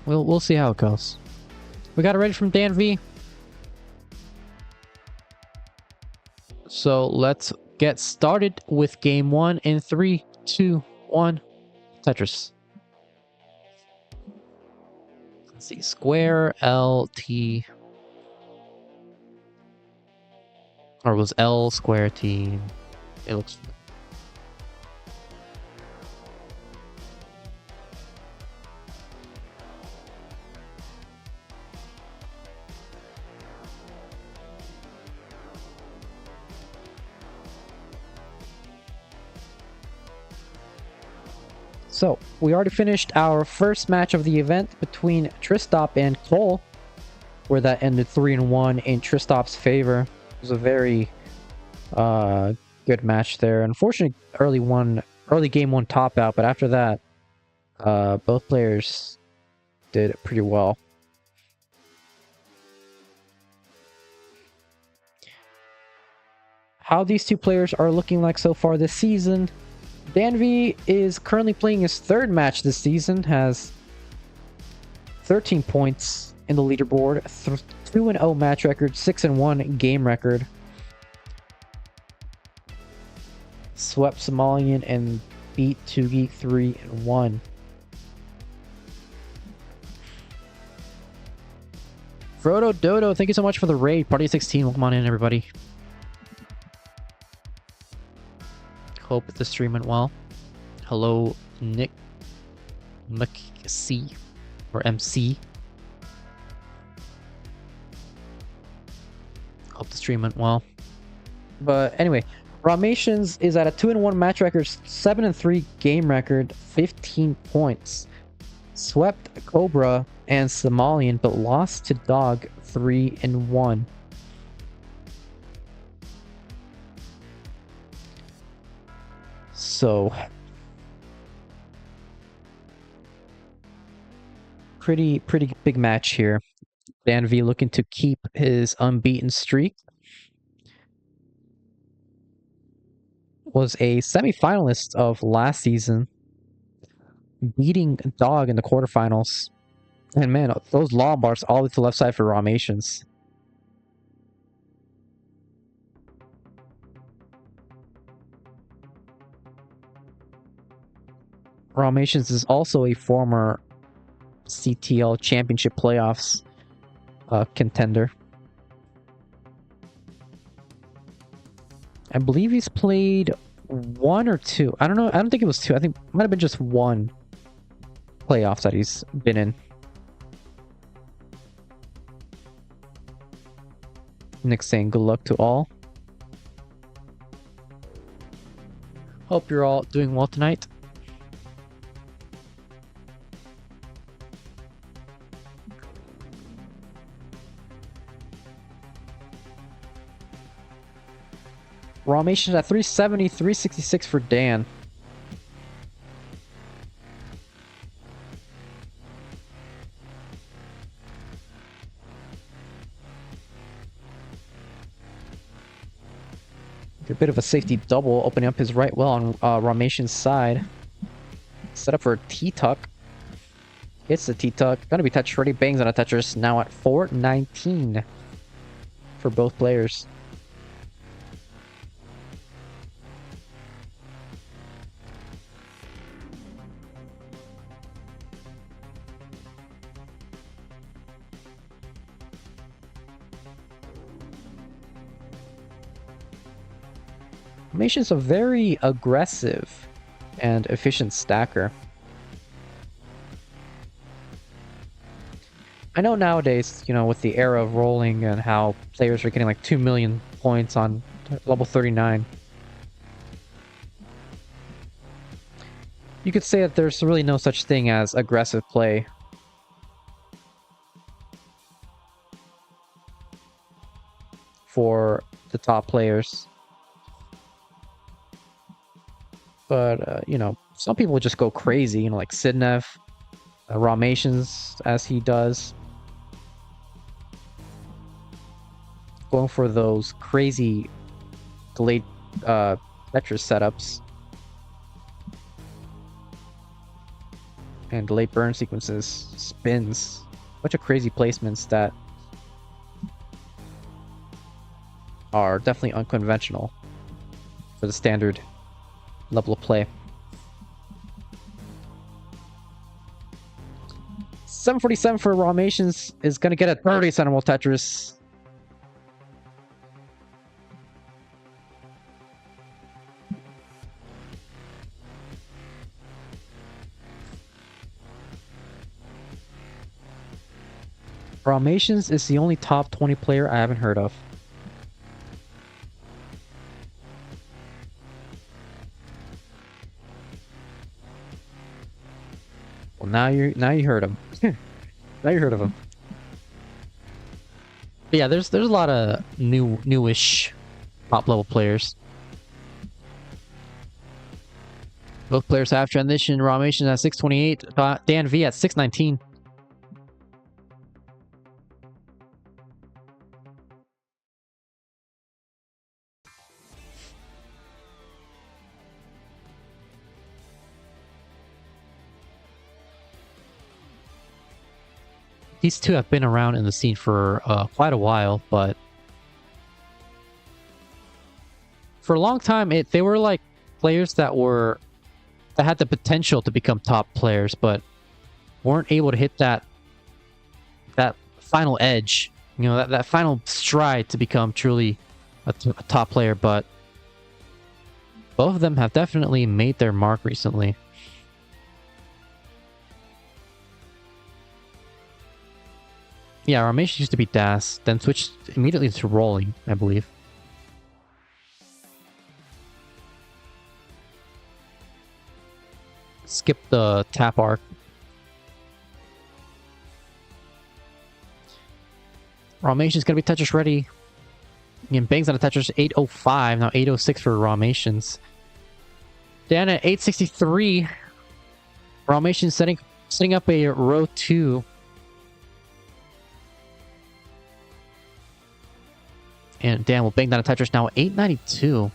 know. We'll see how it goes. We got it ready from DanV. So let's get started with game 1 in 3, 2, 1. Tetris. Let's see. Square, L, T. Or it was L, square, T. It looks... So, we already finished our first match of the event between Tristop and Cole, where that ended 3-1 in Tristop's favor. It was a very good match there. Unfortunately, early game 1 top out, but after that, both players did pretty well. How these two players are looking like so far this season. DanV is currently playing his third match this season, has 13 points in the leaderboard, 2-0 match record, 6-1 game record. Swept Somalian and beat Tugi 3-1. Frodo Dodo, thank you so much for the raid. Party 16, welcome on in, everybody. Hope the stream went well. Hello, Nick C or MC. Hope the stream went well. But anyway, Rahmations is at a 2-1 match record, 7-3 game record, 15 points. Swept Cobra and Somalian, but lost to Dog 3-1. So, pretty big match here. DanV looking to keep his unbeaten streak. Was a semi-finalist of last season, beating Dog in the quarterfinals. And man, those law bars all the way to the left side for Rahmations. Rahmations is also a former CTL Championship Playoffs contender. I believe he's played 1 or 2. I don't know. I don't think it was 2. I think it might have been just 1 playoffs that he's been in. Nick saying good luck to all. Hope you're all doing well tonight. Rahmations at 370, 366 for Dan. A bit of a safety double, opening up his right well on Rahmations' side. Set up for a T-tuck. Hits the T-tuck. Gonna be touch ready. Bangs on a Tetris. Now at 419 for both players. Rahmations a very aggressive and efficient stacker. I know nowadays, you know, with the era of rolling and how players are getting like 2 million points on level 39, you could say that there's really no such thing as aggressive play. For the top players. But, you know, some people just go crazy, you know, like Sidnev, Rahmations, as he does. Going for those crazy delayed Tetris setups. and late burn sequences, spins, bunch of crazy placements that are definitely unconventional for the standard level of play. 747 for Rahmations is going to get a 30 centimeter Tetris. Rahmations is the only top 20 player I haven't heard of. Well, now you heard him. Now you heard of him. But yeah, there's a lot of newish top level players. Both players have transitioned. Rahmations at 628, DanV at 619. These two have been around in the scene for quite a while, but for a long time, they were like players that had the potential to become top players, but weren't able to hit that final edge, you know, that final stride to become truly a top player. But both of them have definitely made their mark recently. Yeah, Rahmations used to be DAS, then switched immediately to rolling, I believe. Skip the tap arc. Rahmations is going to be Tetris ready. Again, bangs on a Tetris 805, now 806 for Rahmations. Dan at 863. Rahmations setting up a row 2. And Dan will bang down a Tetris now at 892.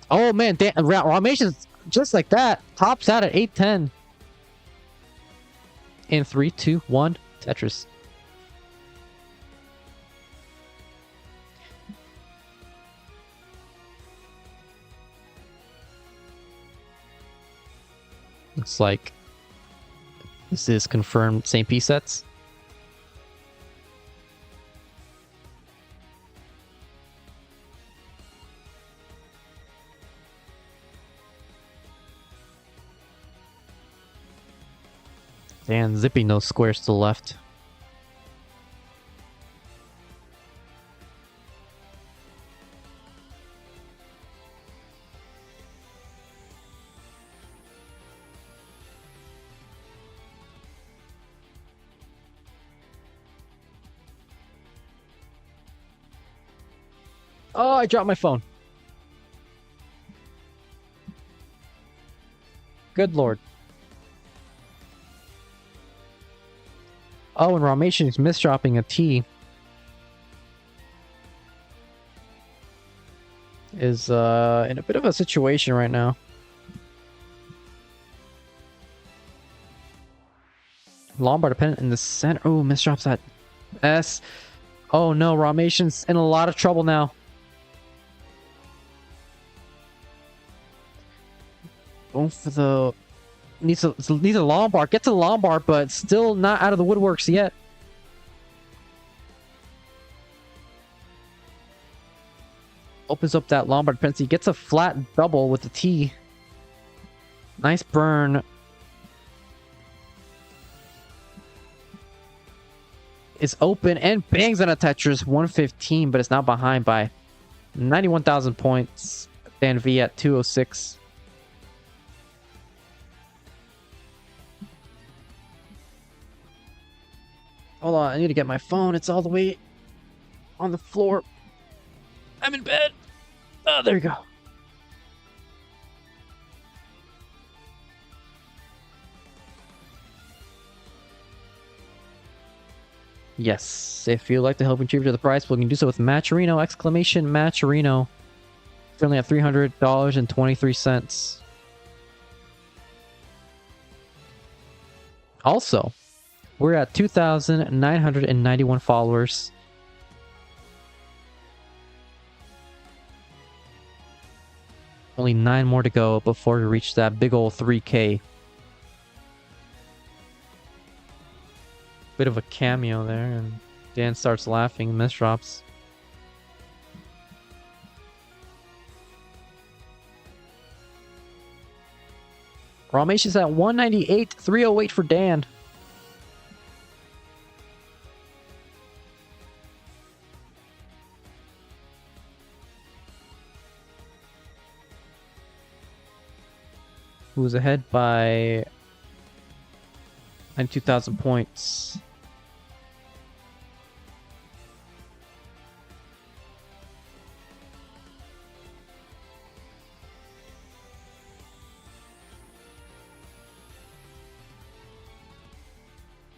Oh man, Rahmations just like that tops out at 810. In 3, 2, 1, Tetris. Looks like this is confirmed same piece sets. And zipping those squares to the left. Oh, I dropped my phone. Good lord. Oh, and Rahmations misdropping a T is in a bit of a situation right now. Lombard dependent in the center. Oh, misdrops that S. Oh no, Rahmations in a lot of trouble now. Going for the needs a Lombard. Gets a Lombard, but still not out of the woodworks yet. Opens up that Lombard dependency. Gets a flat double with the T. Nice burn. Is open and bangs on a Tetris 115, but it's now behind by 91,000 points. DanV at 206. Hold on, I need to get my phone. It's all the way on the floor. I'm in bed. Oh, there you go. Yes, if you'd like to help contribute to the prize pool, you can do so with Matcherino! Matcherino! Currently at $300.23. Also, we're at 2,991 followers. Only 9 more to go before we reach that big old 3K. Bit of a cameo there, and Dan starts laughing, miss drops. Rahmations at 198, 308 for Dan. Who's ahead by 92,000 points.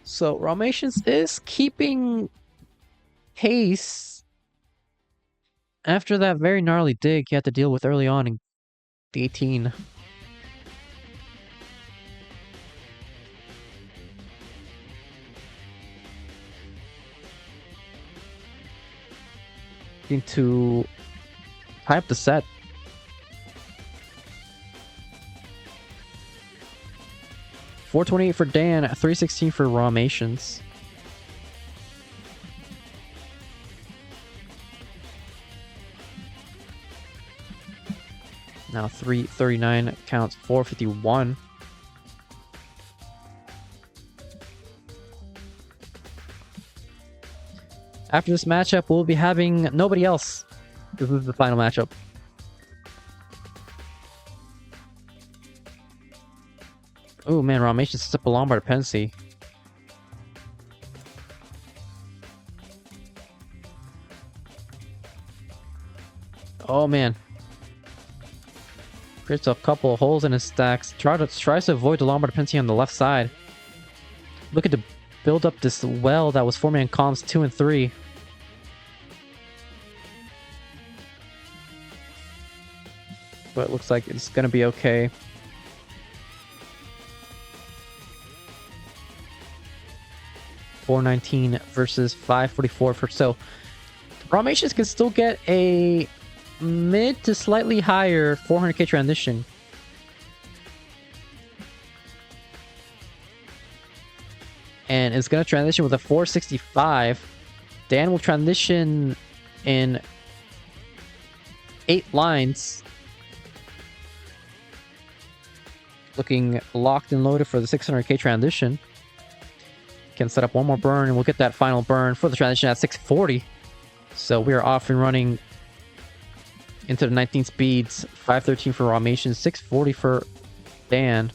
So Rahmations is keeping pace after that very gnarly dig he had to deal with early on in the 18. To tie up the set. $428 for Dan, $316 for Rahmations. Now 339 counts 451. After this matchup, we'll be having nobody else. This is the final matchup. Oh man, Rahmations sets up a Lombard dependency. Oh man. Creates a couple of holes in his stacks. Tries to avoid the Lombard dependency on the left side. Looking to build up this well that was forming in columns 2 and 3. But it looks like it's going to be okay. $419 versus $544 for so. Rahmations can still get a mid to slightly higher 400k transition. And it's going to transition with a 465. Dan will transition in 8 lines. Looking locked and loaded for the 600k transition. Can set up one more burn and we'll get that final burn for the transition at 640. So we are off and running into the 19 speeds. 513 for Rahmations, 640 for Dan.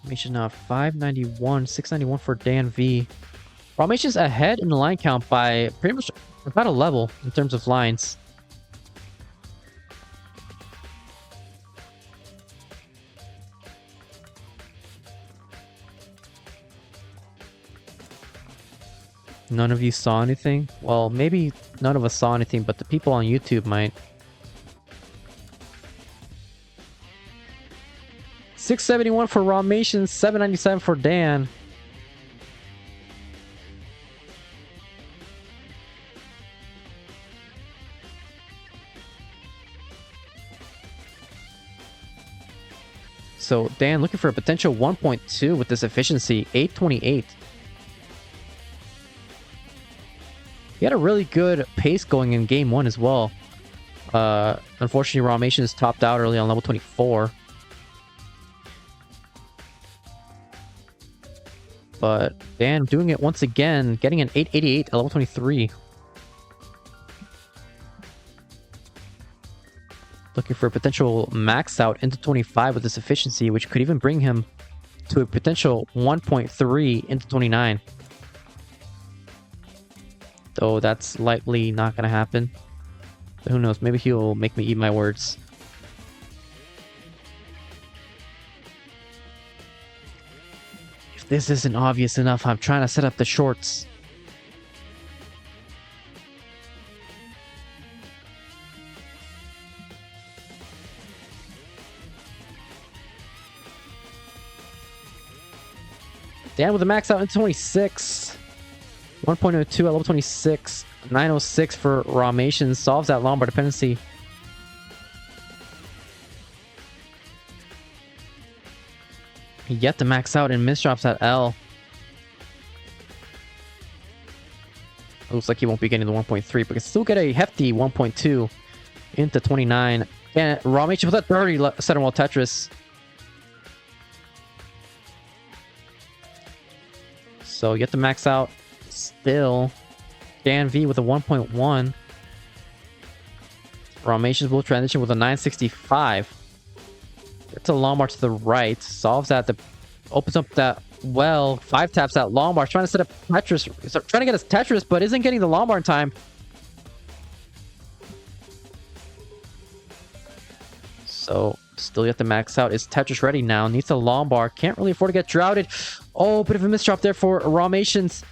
Rahmations now 591, 691 for DanV. Rahmations ahead in the line count by pretty much about a level in terms of lines. None of you saw anything? Well, maybe none of us saw anything, but the people on YouTube might. 671 for Rahmations, 797 for Dan. So Dan looking for a potential 1.2 with this efficiency, 828. He had a really good pace going in game 1 as well. Unfortunately, Rahmations topped out early on level 24. But Dan doing it once again, getting an 888 at level 23. Looking for a potential max out into 25 with this efficiency, which could even bring him to a potential 1.3 into 29. Though that's likely not going to happen. But who knows, maybe he'll make me eat my words. If this isn't obvious enough, I'm trying to set up the shorts. Dan with a max out in 26. 1.02 at level 26. 906 for Rahmations. Solves that Lombard dependency. Yet to max out and misdrops at L. Looks like he won't be getting the 1.3, but can still get a hefty 1.2 into 29. And Rahmations with a 30 center wall Tetris. So yet to max out still. DanV with a 1.1. Rahmations will transition with a 965. It's a Lombard to the right. Solves that. Opens up that well. 5 taps that Lombard. Trying to set up Tetris. Trying to get his Tetris, but isn't getting the Lombard in time. So still yet to max out. Is Tetris ready now? Needs a Lombard. Can't really afford to get droughted. Oh, bit of a misdrop there for Rahmations.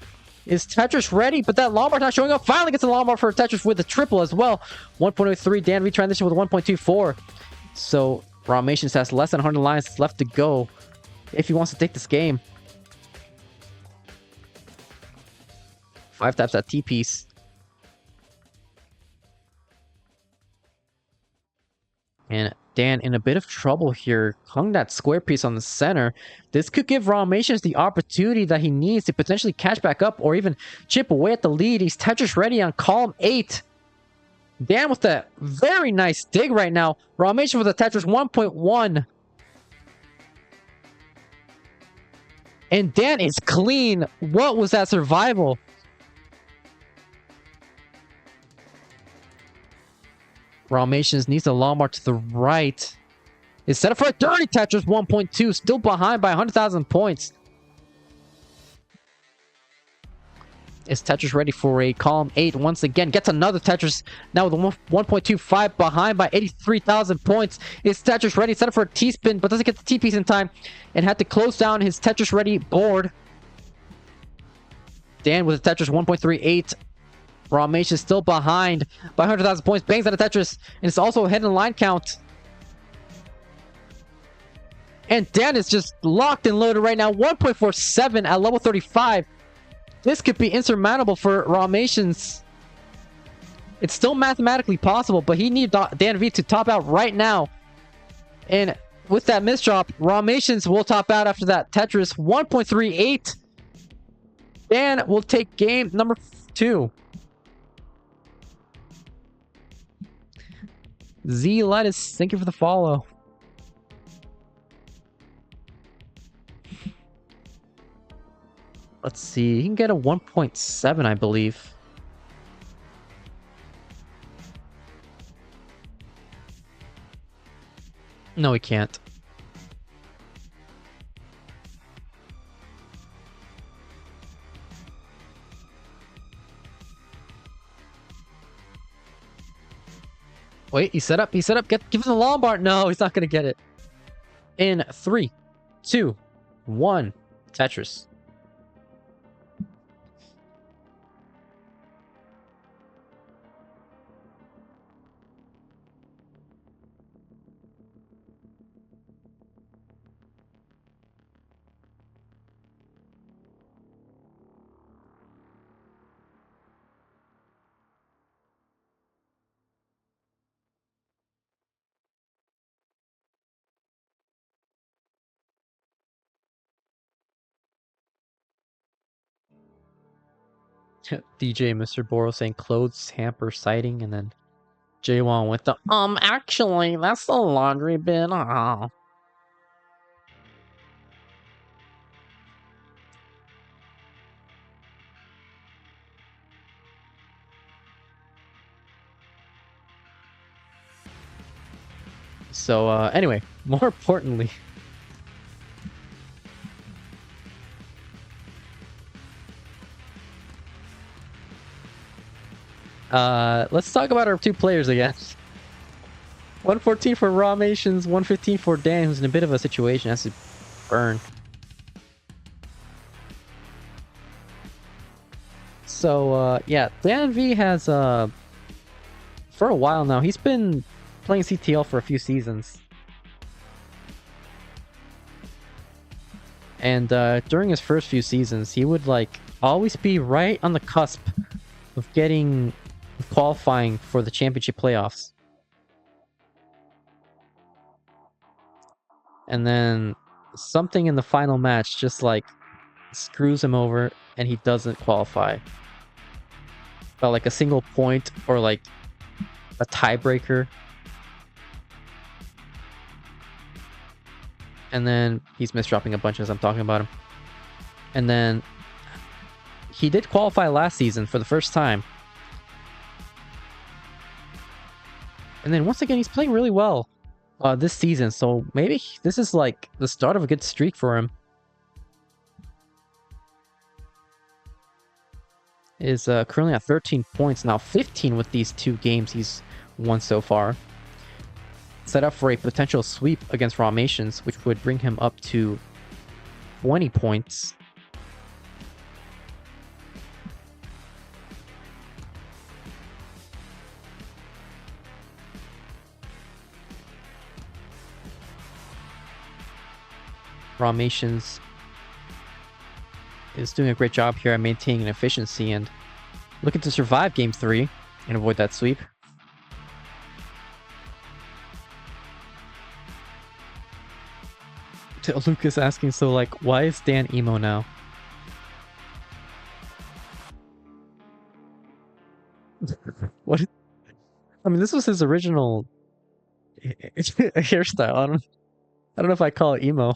Is Tetris ready? But that Lombard not showing up. Finally gets a Lombard for Tetris with a triple as well. 1.03. DanV transition with 1.24. So Rahmations has less than 100 lines left to go if he wants to take this game. 5 taps that T-piece. And Dan in a bit of trouble here. Hung that square piece on the center. This could give Rahmations the opportunity that he needs to potentially catch back up or even chip away at the lead. He's Tetris ready on column 8. Dan with a very nice dig right now. Rahmations with a Tetris 1.1. And Dan is clean. What was that survival? Rahmations needs a Lombard to the right. Is set up for a dirty Tetris 1.2. Still behind by 100,000 points. Is Tetris ready for a column 8 once again? Gets another Tetris now with 1.25 behind by 83,000 points. Is Tetris ready? Set up for a T-spin, but doesn't get the T-piece in time and had to close down his Tetris ready board. Dan with a Tetris 1.38. Rahmations still behind by 100,000 points. Bangs out a Tetris, and it's also a head in line count. And Dan is just locked and loaded right now. 1.47 at level 35. This could be insurmountable for Rahmations. It's still mathematically possible, but he needs DanV to top out right now. And with that misdrop, Rahmations will top out after that Tetris 1.38. Dan will take game number 2. Z Lettuce, thank you for the follow. Let's see. He can get a 1.7, I believe. No, he can't. Wait, he set up. He set up. Give him the Lombard. No, he's not going to get it. In 3, 2, 1. Tetris. DJ Mr. Boro saying clothes hamper sighting, and then J1 with the actually that's the laundry bin. Oh. So anyway, more importantly, let's talk about our 2 players again. 114 for Rahmations, 115 for Dan, who's in a bit of a situation, has to burn. So, yeah, DanV has, for a while now, he's been playing CTL for a few seasons. And during his first few seasons, he would, like, always be right on the cusp of qualifying for the championship playoffs. And then something in the final match just, like, screws him over and he doesn't qualify. But, like, a single point or, like, a tiebreaker. And then he's misdropping a bunch as I'm talking about him. And then he did qualify last season for the first time. And then once again, he's playing really well this season. So maybe this is like the start of a good streak for him. Is currently at 13 points now, 15 with these 2 games he's won so far. Set up for a potential sweep against Rahmations, which would bring him up to 20 points. Rahmations is doing a great job here at maintaining efficiency and looking to survive Game 3 and avoid that sweep. Lucas asking, so like, why is Dan emo now? What? I mean, this was his original hairstyle. I don't know if I call it emo.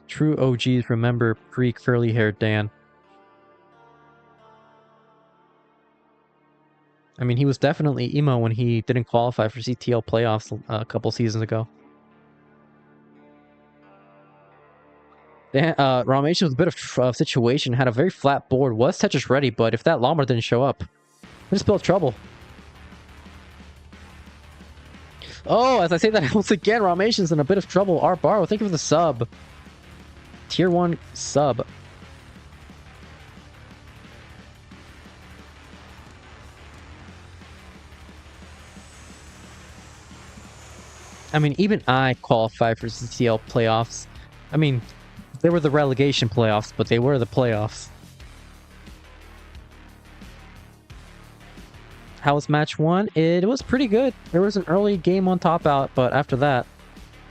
True OGs remember pre-curly-haired Dan. I mean, he was definitely emo when he didn't qualify for CTL playoffs a couple seasons ago. Rahmations was a bit of situation, had a very flat board, was Tetris ready, but if that Lombard didn't show up, we spelled trouble. Oh, as I say that once again, Rahmations in a bit of trouble. Bar, thank you for the sub. Tier 1 sub. I mean, even I qualified for CTL playoffs. I mean, they were the relegation playoffs, but they were the playoffs. How was match 1? It was pretty good. There was an early game on top out, but after that,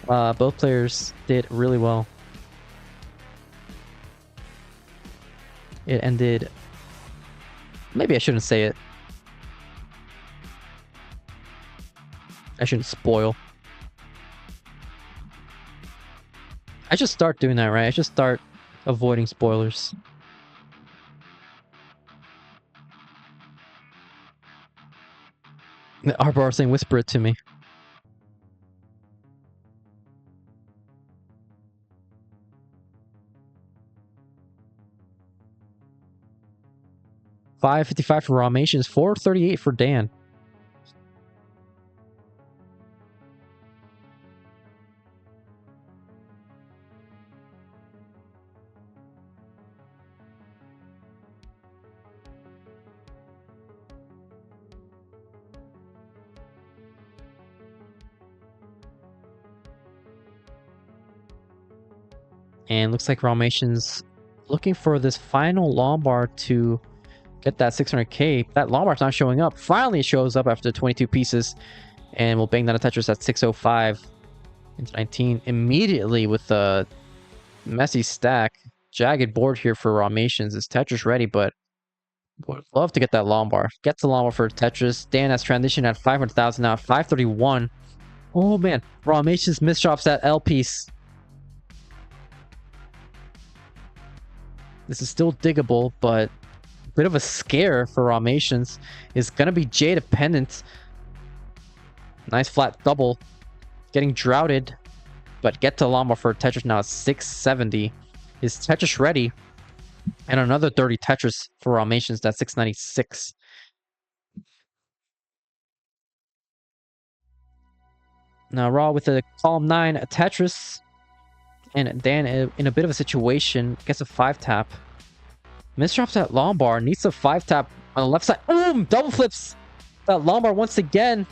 both players did really well. It ended... Maybe I shouldn't say it. I shouldn't spoil. I should start doing that, right? I should start avoiding spoilers. Arbar saying, whisper it to me. $5.55 for Rahmations, $4.38 for Dan. And looks like Rahmations looking for this final Lombard to get that 600k. That Lombard's not showing up. Finally it shows up after 22 pieces. And we'll bang down a Tetris at 605 into 19. Immediately with the messy stack. Jagged board here for Rahmations. Is Tetris ready, but would love to get that Lombard. Gets the Lombard for Tetris. Dan has transitioned at 500,000 now. 531. Oh man. Rahmations misdrops that L piece. This is still diggable, but a bit of a scare for Rahmations. Is going to be J dependent. Nice flat double. Getting droughted, but get to Lombard for Tetris now at 670. Is Tetris ready? And another 30 Tetris for Rahmations. That's 696. Now Raw with a column 9 Tetris. And Dan in a bit of a situation gets a 5-tap. Misdrops that long bar, needs a 5-tap on the left side. Boom! Double flips that long bar once again.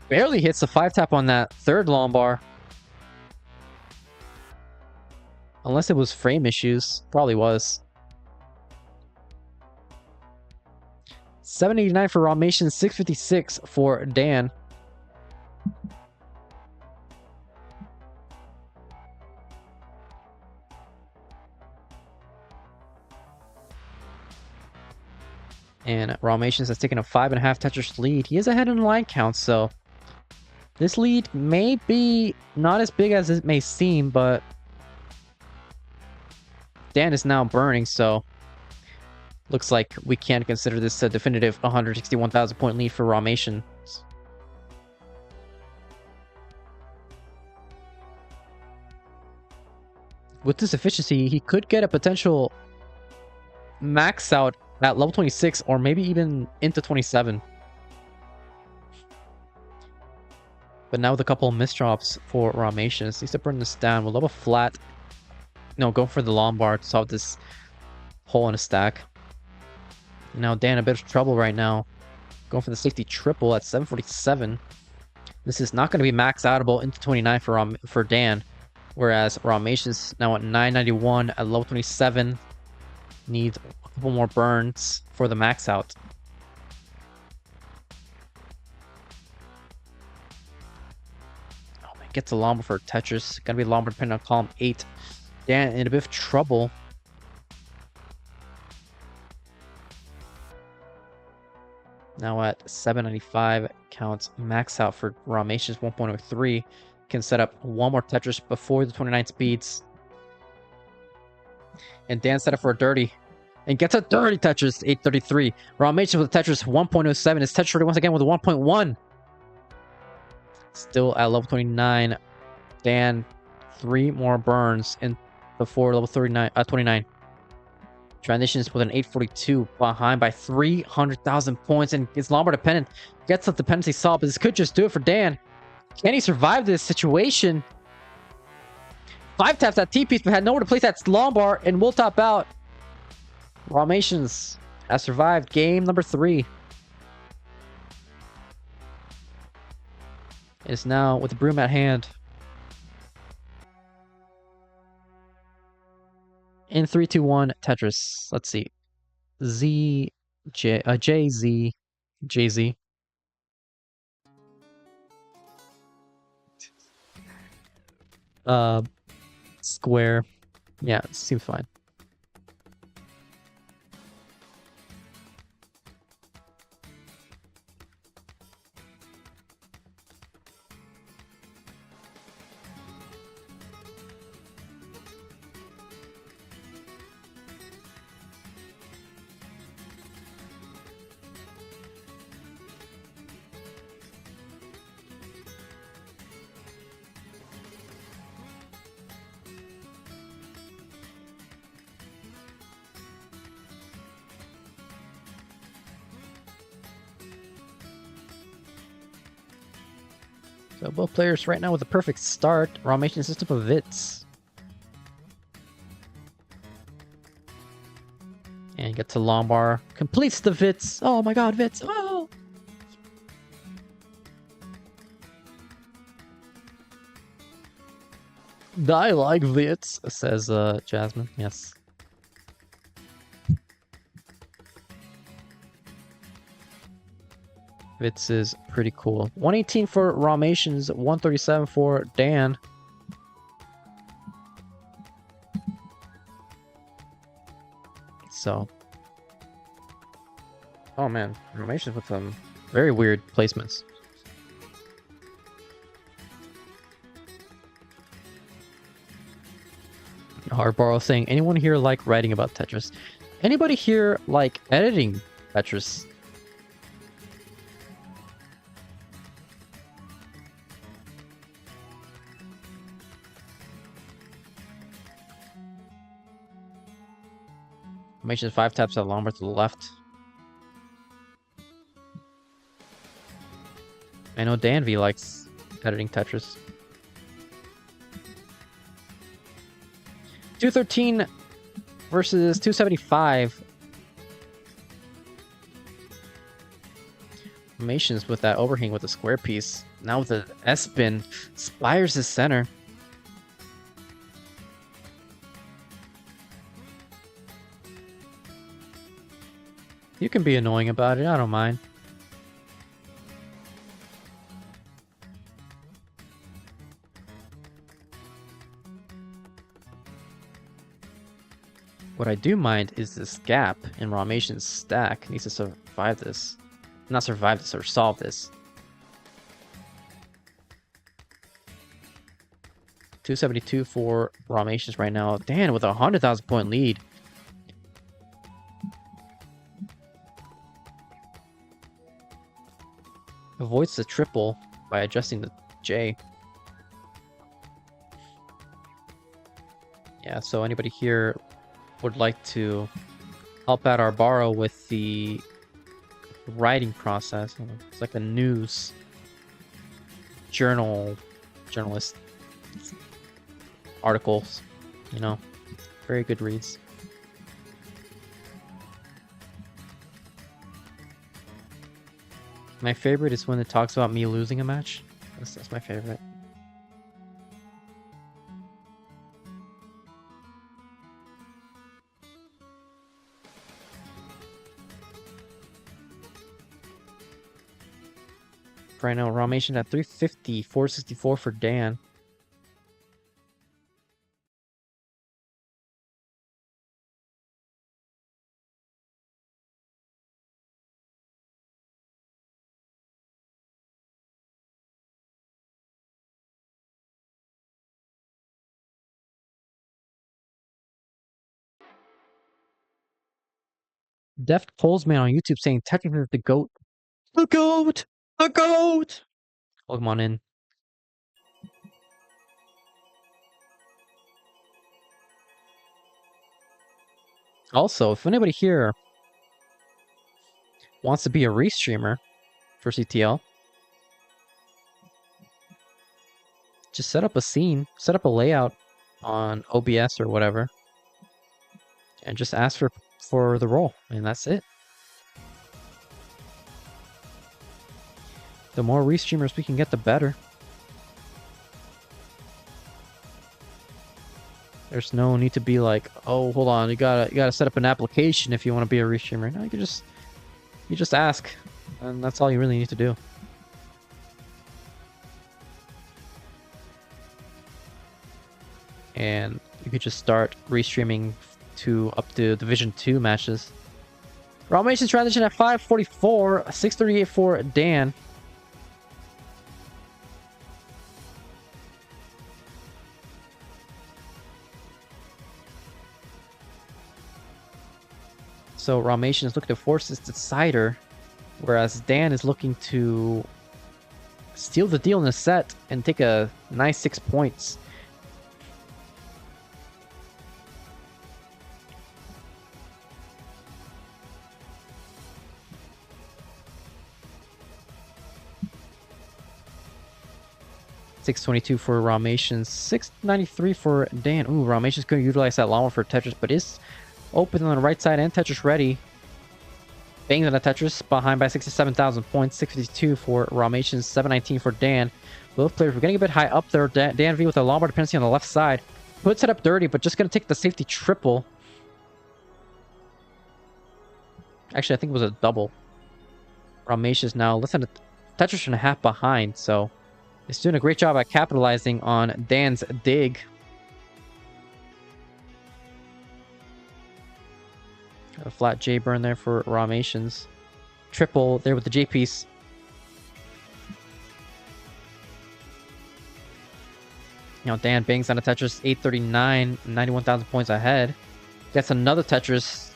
Barely hits the 5-tap on that third long bar. Unless it was frame issues. Probably was. 789 for Rahmations, 656 for Dan. And Rahmations has taken a 5.5 Tetris lead. He is ahead in the line count, so this lead may be not as big as it may seem, but Dan is now burning, so looks like we can consider this a definitive 161,000 point lead for Rahmations. With this efficiency, he could get a potential max out at level 26 or maybe even into 27. But now with a couple of misdrops for Rahmations, needs to burn this down. We'll level flat. No, go for the long bar to solve this hole in a stack. Now Dan a bit of trouble right now. Going for the safety triple at 747. This is not going to be max outable into 29 for Dan. Whereas Rahmations now at 991 at level 27. Needs a couple more burns for the max out. Oh man, gets a long bar for Tetris. Gonna be long bar depending on column 8. Dan in a bit of trouble. Now at 795 counts max out for Rahmations 1.03. Can set up one more Tetris before the 29 speeds. And Dan set up for a dirty. And gets a dirty Tetris 833. Rahmations with a Tetris 1.07. Is Tetris dirty once again with a 1.1. Still at level 29. Dan 3 more burns in before level 29. Transitions with an 842 behind by 300,000 points and is long bar dependent. Gets the dependency solved, but this could just do it for Dan. Can he survive this situation? 5 taps that T-piece, but had nowhere to place that long bar and will top out. Rahmations has survived game number 3. Is now with the broom at hand. In 3, 2, 1, Tetris. Let's see. JZ. Square. Yeah, seems fine. So both players right now with a perfect start. Rahmations system of Vits. And gets to long bar. Completes the Vits. Oh my god, Vits. Oh! I like Vits, says Jasmine. Yes. Vits is pretty cool. 118 for Rahmations, 137 for Dan. So. Oh man, Rahmations with some very weird placements. Hardborough saying, anyone here like writing about Tetris? Anybody here like editing Tetris? Rahmations 5 taps at long bar to the left. I know DanV likes editing Tetris. 213 versus 275. Rahmations with that overhang with the square piece. Now with the S-spin. Spires his center. You can be annoying about it, I don't mind. What I do mind is this gap in Rahmations' stack. Needs to survive this. Not survive this, or solve this. 272 for Rahmations right now. Dan with a 100,000 point lead. Avoids the triple by adjusting the J. Yeah, so anybody here would like to help out our borrow with the writing process. It's like a news journalist articles, you know, very good reads. My favorite is when it talks about me losing a match. That's my favorite. Right now, Rahmation at 350, 464 for Dan. Deft Polesman on YouTube saying technically the GOAT. The GOAT! The GOAT! Welcome on in. Also, if anybody here wants to be a restreamer for CTL, just set up a scene, set up a layout on OBS or whatever, and just ask for the role, and that's it. The more restreamers we can get, the better. There's no need to be like, oh, hold on, you gotta set up an application if you want to be a restreamer. No, you just ask, and that's all you really need to do. And you could just start restreaming to up to Division 2 matches. Rahmations transition at 544, 638 for Dan. So Rahmations is looking to force this decider, whereas Dan is looking to steal the deal in the set and take a nice 6 points. $622 for Rahmations, $693 for Dan. Ooh, Rahmations going to utilize that llama for Tetris, but is open on the right side and Tetris ready. Bangs on a Tetris, behind by 67,000 points. 652 for Rahmations, 719 for Dan. Both players were getting a bit high up there. DanV with a Lombard dependency on the left side. Puts it up dirty, but just going to take the safety triple. Actually, I think it was a double. Rahmations now less than a Tetris and a half behind, so it's doing a great job at capitalizing on Dan's dig. A flat J burn there for Rahmations. Triple there with the J piece. Now Dan bangs on a Tetris, 839, 91,000 points ahead. Gets another Tetris.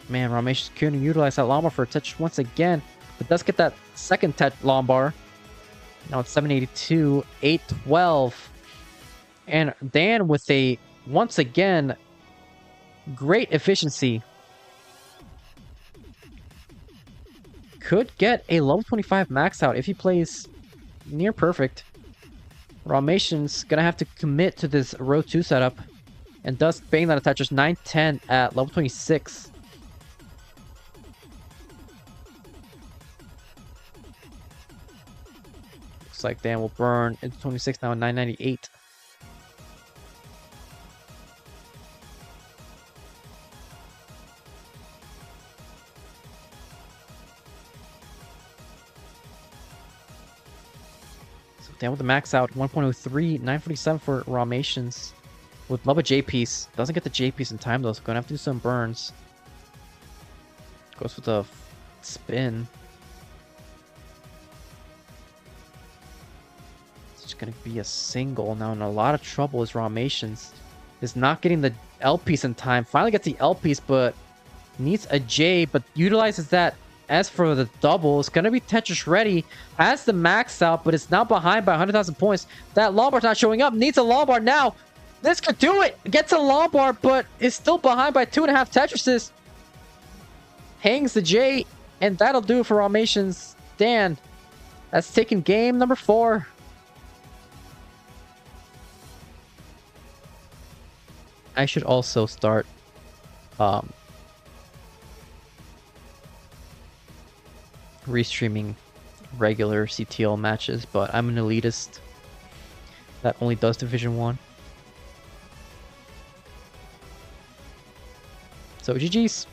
Man, Rahmations couldn't utilize that Lombard for a Tetris once again, but does get that second Lombard. Now it's 782, 812. And Dan with a, once again, great efficiency. could get a level 25 max out if he plays near perfect. Rahmations gonna have to commit to this row 2 setup, and thus bang that Tetris 9-10 at level 26. Looks like Dan will burn into 26 now at 998. Down with the max out, 1.03, 947 for Rahmations. Would love a J piece. Doesn't get the J piece in time though, so gonna have to do some burns. Goes with the spin. It's just gonna be a single now, in a lot of trouble is Rahmations. Is not getting the L piece in time. Finally gets the L piece, but needs a J, but utilizes that. As for the double, it's going to be Tetris ready. Has the max out, but it's now behind by 100,000 points. That long bar's not showing up. Needs a long bar now. This could do it. Gets a long bar, but is still behind by 2.5 Tetrises. Hangs the J, and that'll do it for Rahmations. Dan, that's taken game number 4. I should also start restreaming regular CTL matches, but I'm an elitist that only does Division 1. So GG's.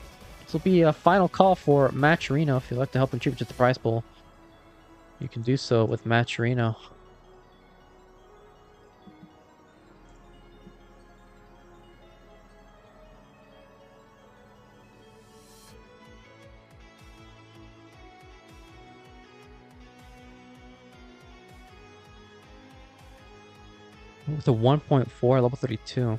This will be a final call for Matcherino. If you'd like to help contribute to the prize pool, you can do so with Matcherino. With a 1.4, level 32.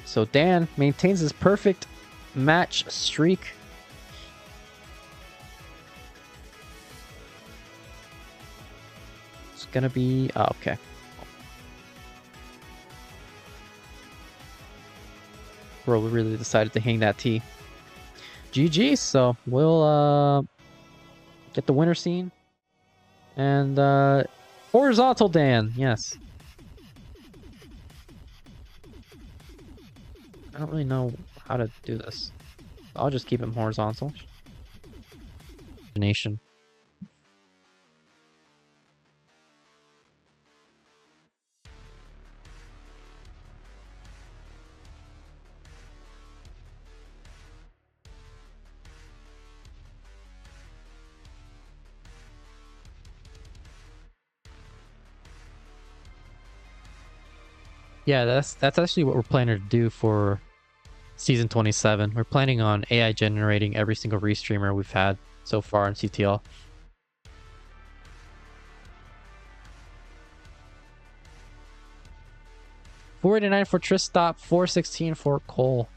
So Dan maintains his perfect match streak. It's gonna be... Oh, okay. Bro, we really decided to hang that T. GG, so we'll get the winner scene. And horizontal Dan, yes. I don't really know how to do this. I'll just keep him horizontal. Nation. Yeah, that's actually what we're planning to do for Season 27. We're planning on AI generating every single restreamer we've had so far in CTL. $489 for Tristop, $416 for Cole.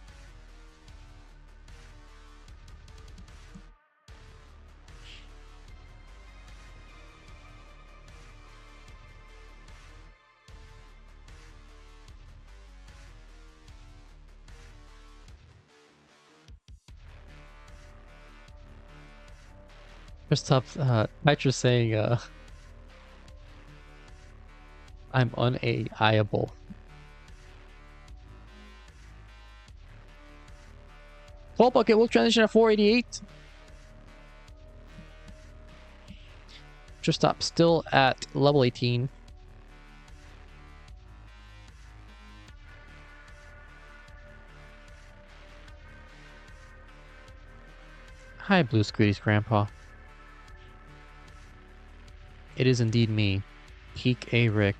Tristop, Tetris saying, I'm unAIable. Full bucket will transition at 488. Tristop still at level 18. Hi, Blue Scooty's grandpa. It is indeed me, Peekayric.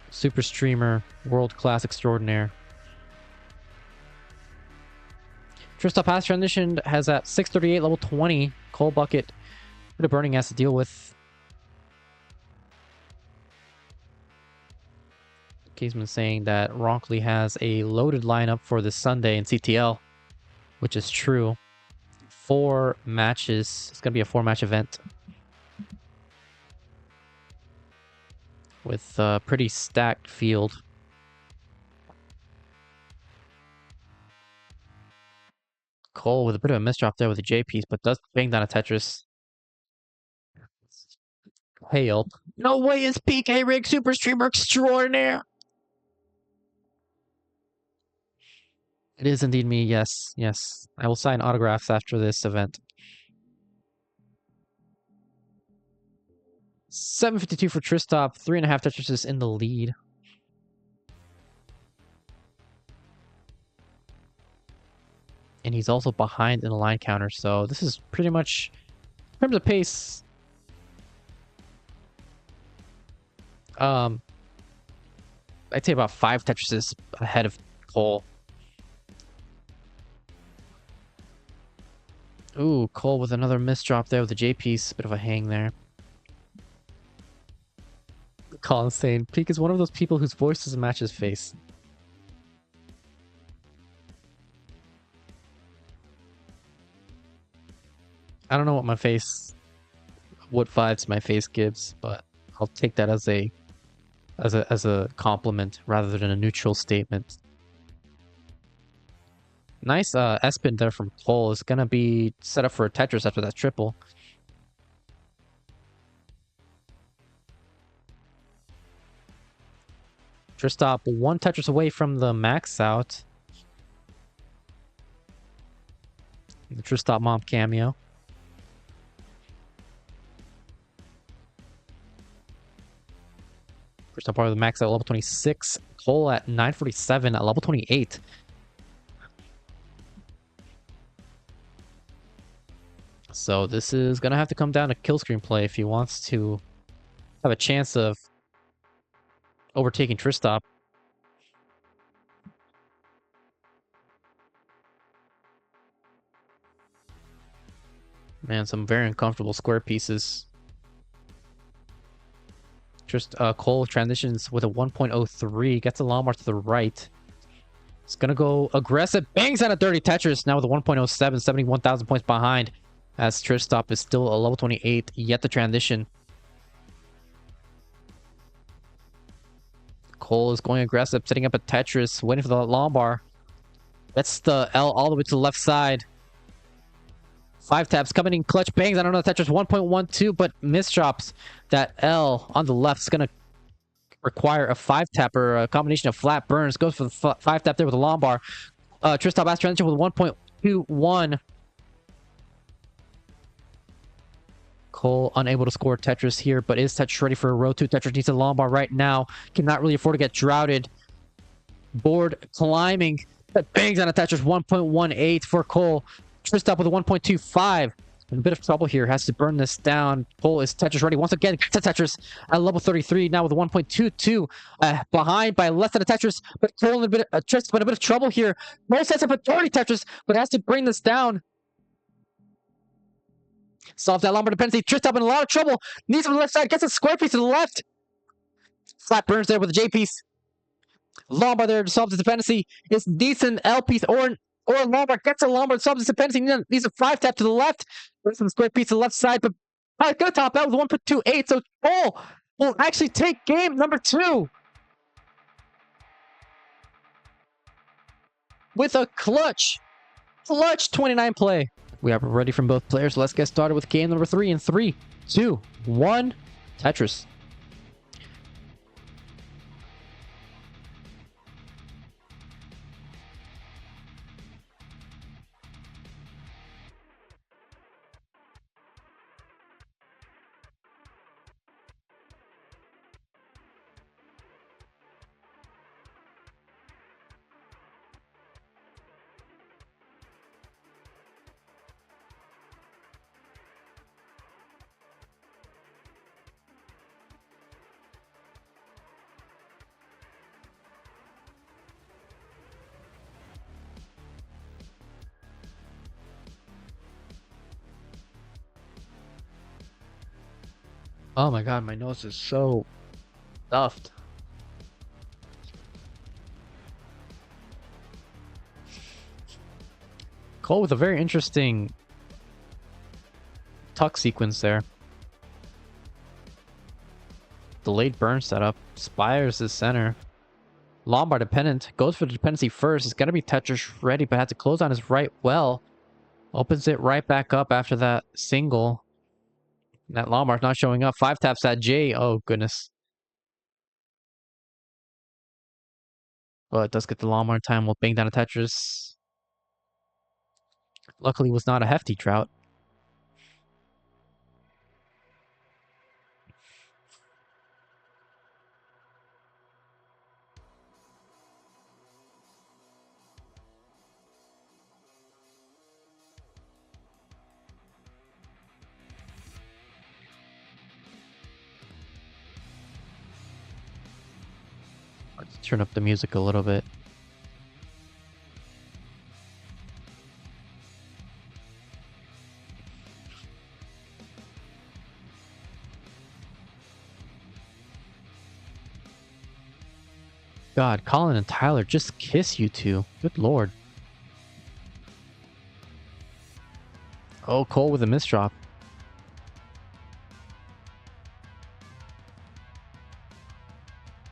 Super streamer, world-class extraordinaire. Tristop has transitioned, has at 638, level 20. Coal bucket. Bit of burning has to deal with. Caseman saying that Ronkley has a loaded lineup for this Sunday in CTL, which is true. 4 matches. It's going to be a 4-match event. With a pretty stacked field. Cole with a bit of a misdrop there with the J piece, but does bang down a Tetris. Hail. No way is Peekayric Super Streamer Extraordinaire! It is indeed me, yes, yes. I will sign autographs after this event. 752 for Tristop, 3.5 Tetris in the lead. And he's also behind in the line counter, so this is pretty much, in terms of pace, I'd say about 5 Tetrises ahead of Cole. Ooh, Cole with another misdrop there with the J piece. Bit of a hang there. Colin's saying, Peek is one of those people whose voice doesn't match his face. I don't know what vibes my face gives, but I'll take that as a compliment rather than a neutral statement. Nice S-spin there from Cole. Is gonna be set up for a Tetris after that triple. Tristop 1 Tetris away from the max out. The Tristop Mom cameo. Tristop part of the max out level 26. Cole at 947 at level 28. So this is going to have to come down to kill screen play if he wants to have a chance of overtaking Tristop. Man, some very uncomfortable square pieces. Cole transitions with a 1.03, gets a long march to the right. It's going to go aggressive, bangs out a dirty Tetris, now with a 1.07, 71,000 points behind. As Tristop is still a level 28, yet the transition. Cole is going aggressive, setting up a Tetris, waiting for the long bar. That's the L all the way to the left side. 5 taps coming in clutch, bangs. I don't know, Tetris 1.12, but misdrops. That L on the left is going to require a 5 tap or a combination of flat burns. Goes for the 5 tap there with a long bar. Tristop has transition with 1.21. Cole unable to score Tetris here, but is Tetris ready for a row 2? Tetris needs a long bar right now. Cannot really afford to get droughted. Board climbing. That bangs on a Tetris 1.18 for Cole. Tristop with a 1.25. In a bit of trouble here. Has to burn this down. Cole is Tetris ready once again. Gets a Tetris at level 33 now with a 1.22. Behind by less than a Tetris, but Cole in a bit of Tristop in a bit of trouble here. Cole sets up a 30 Tetris, but has to bring this down. Solve that lumbar dependency. Tristop in a lot of trouble. Needs from the left side. Gets a square piece to the left. Flat burns there with a J piece. Lombard there to solve the dependency. It's decent L piece or a Lombard. Gets a Lombard. Solves the dependency. Needs a 5 tap to the left. Brings some square piece to the left side. But gonna top out with 1.28. So Cole will actually take game number 2. With a clutch 29 play. We are ready from both players. Let's get started with game number 3 in 3, 2, 1, Tetris. Oh my god, my nose is so stuffed. Cole with a very interesting tuck sequence there. Delayed burn setup. Spires is center. Lombard dependent. Goes for the dependency first. It's going to be Tetris ready, but has to close on his right well. Opens it right back up after that single. That Lamar's not showing up. 5 taps that J. Oh, goodness. But it does get the Lamar time while bang down a Tetris. Luckily, it was not a hefty drought. Let's turn up the music a little bit. God, Colin and Tyler just kiss you two. Good lord. Oh, Cole with a misdrop.